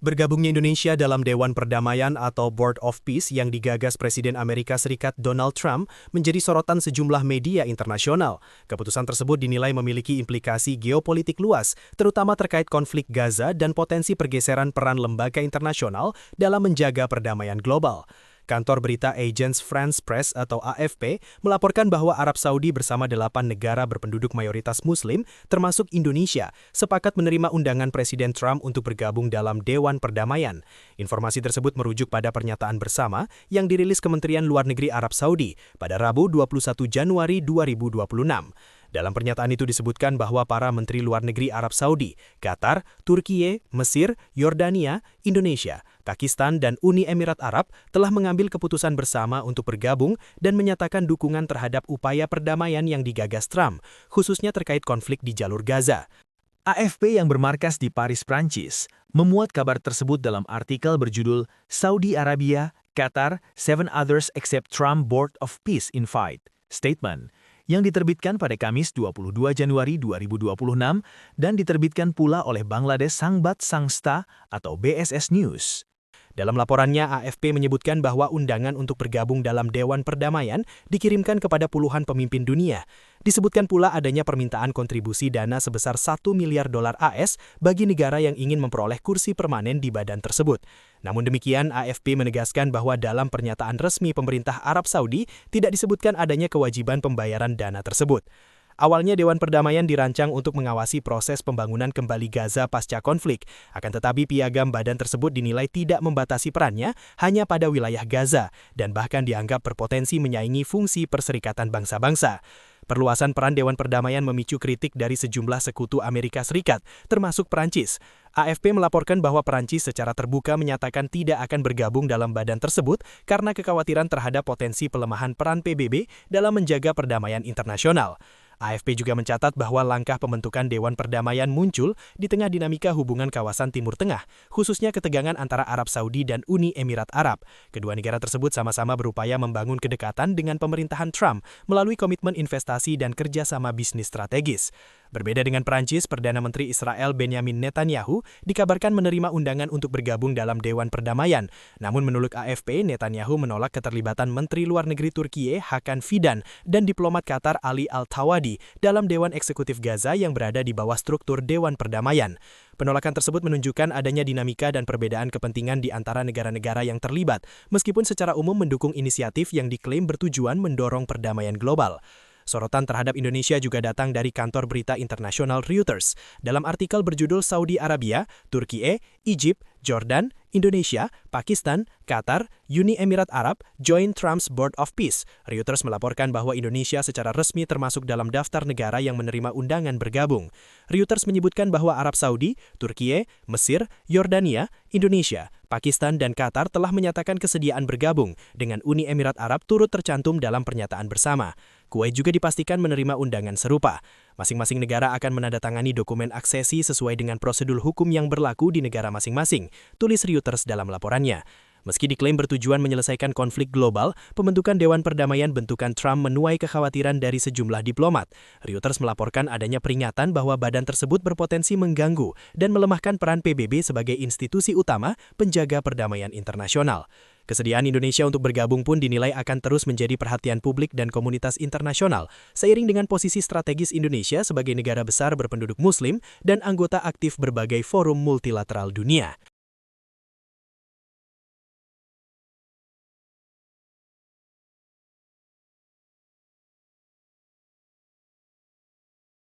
Bergabungnya Indonesia dalam Dewan Perdamaian atau Board of Peace yang digagas Presiden Amerika Serikat Donald Trump menjadi sorotan sejumlah media internasional. Keputusan tersebut dinilai memiliki implikasi geopolitik luas, terutama terkait konflik Gaza dan potensi pergeseran peran lembaga internasional dalam menjaga perdamaian global. Kantor berita Agence France-Presse atau AFP melaporkan bahwa Arab Saudi bersama 8 negara berpenduduk mayoritas Muslim, termasuk Indonesia, sepakat menerima undangan Presiden Trump untuk bergabung dalam Dewan Perdamaian. Informasi tersebut merujuk pada pernyataan bersama yang dirilis Kementerian Luar Negeri Arab Saudi pada Rabu 21 Januari 2026. Dalam pernyataan itu disebutkan bahwa para Menteri Luar Negeri Arab Saudi, Qatar, Turkiye, Mesir, Yordania, Indonesia, Pakistan, dan Uni Emirat Arab telah mengambil keputusan bersama untuk bergabung dan menyatakan dukungan terhadap upaya perdamaian yang digagas Trump, khususnya terkait konflik di jalur Gaza. AFP yang bermarkas di Paris, Prancis, memuat kabar tersebut dalam artikel berjudul Saudi Arabia, Qatar, 7 Others Except Trump Board of Peace Invite Statement, yang diterbitkan pada Kamis 22 Januari 2026 dan diterbitkan pula oleh Bangladesh Sangbat Sangsta atau BSS News. Dalam laporannya, AFP menyebutkan bahwa undangan untuk bergabung dalam Dewan Perdamaian dikirimkan kepada puluhan pemimpin dunia. Disebutkan pula adanya permintaan kontribusi dana sebesar 1 miliar dolar AS bagi negara yang ingin memperoleh kursi permanen di badan tersebut. Namun demikian, AFP menegaskan bahwa dalam pernyataan resmi pemerintah Arab Saudi tidak disebutkan adanya kewajiban pembayaran dana tersebut. Awalnya Dewan Perdamaian dirancang untuk mengawasi proses pembangunan kembali Gaza pasca konflik. Akan tetapi piagam badan tersebut dinilai tidak membatasi perannya hanya pada wilayah Gaza dan bahkan dianggap berpotensi menyaingi fungsi Perserikatan Bangsa-Bangsa. Perluasan peran Dewan Perdamaian memicu kritik dari sejumlah sekutu Amerika Serikat, termasuk Perancis. AFP melaporkan bahwa Perancis secara terbuka menyatakan tidak akan bergabung dalam badan tersebut karena kekhawatiran terhadap potensi pelemahan peran PBB dalam menjaga perdamaian internasional. AFP juga mencatat bahwa langkah pembentukan Dewan Perdamaian muncul di tengah dinamika hubungan kawasan Timur Tengah, khususnya ketegangan antara Arab Saudi dan Uni Emirat Arab. Kedua negara tersebut sama-sama berupaya membangun kedekatan dengan pemerintahan Trump melalui komitmen investasi dan kerjasama bisnis strategis. Berbeda dengan Perancis, Perdana Menteri Israel Benjamin Netanyahu dikabarkan menerima undangan untuk bergabung dalam Dewan Perdamaian. Namun menurut AFP, Netanyahu menolak keterlibatan Menteri Luar Negeri Turkiye Hakan Fidan dan diplomat Qatar Ali Al-Tawadi dalam Dewan Eksekutif Gaza yang berada di bawah struktur Dewan Perdamaian. Penolakan tersebut menunjukkan adanya dinamika dan perbedaan kepentingan di antara negara-negara yang terlibat, meskipun secara umum mendukung inisiatif yang diklaim bertujuan mendorong perdamaian global. Sorotan terhadap Indonesia juga datang dari kantor berita internasional Reuters. Dalam artikel berjudul Saudi Arabia, Turkiye, Egypt, Jordan, Indonesia, Pakistan, Qatar, Uni Emirat Arab join Trump's Board of Peace. Reuters melaporkan bahwa Indonesia secara resmi termasuk dalam daftar negara yang menerima undangan bergabung. Reuters menyebutkan bahwa Arab Saudi, Turkiye, Mesir, Yordania, Indonesia, Pakistan, dan Qatar telah menyatakan kesediaan bergabung dengan Uni Emirat Arab turut tercantum dalam pernyataan bersama. Kuwait juga dipastikan menerima undangan serupa. Masing-masing negara akan menandatangani dokumen aksesi sesuai dengan prosedur hukum yang berlaku di negara masing-masing, tulis Reuters dalam laporannya. Meski diklaim bertujuan menyelesaikan konflik global, pembentukan Dewan Perdamaian bentukan Trump menuai kekhawatiran dari sejumlah diplomat. Reuters melaporkan adanya peringatan bahwa badan tersebut berpotensi mengganggu dan melemahkan peran PBB sebagai institusi utama penjaga perdamaian internasional. Kesediaan Indonesia untuk bergabung pun dinilai akan terus menjadi perhatian publik dan komunitas internasional, seiring dengan posisi strategis Indonesia sebagai negara besar berpenduduk Muslim dan anggota aktif berbagai forum multilateral dunia.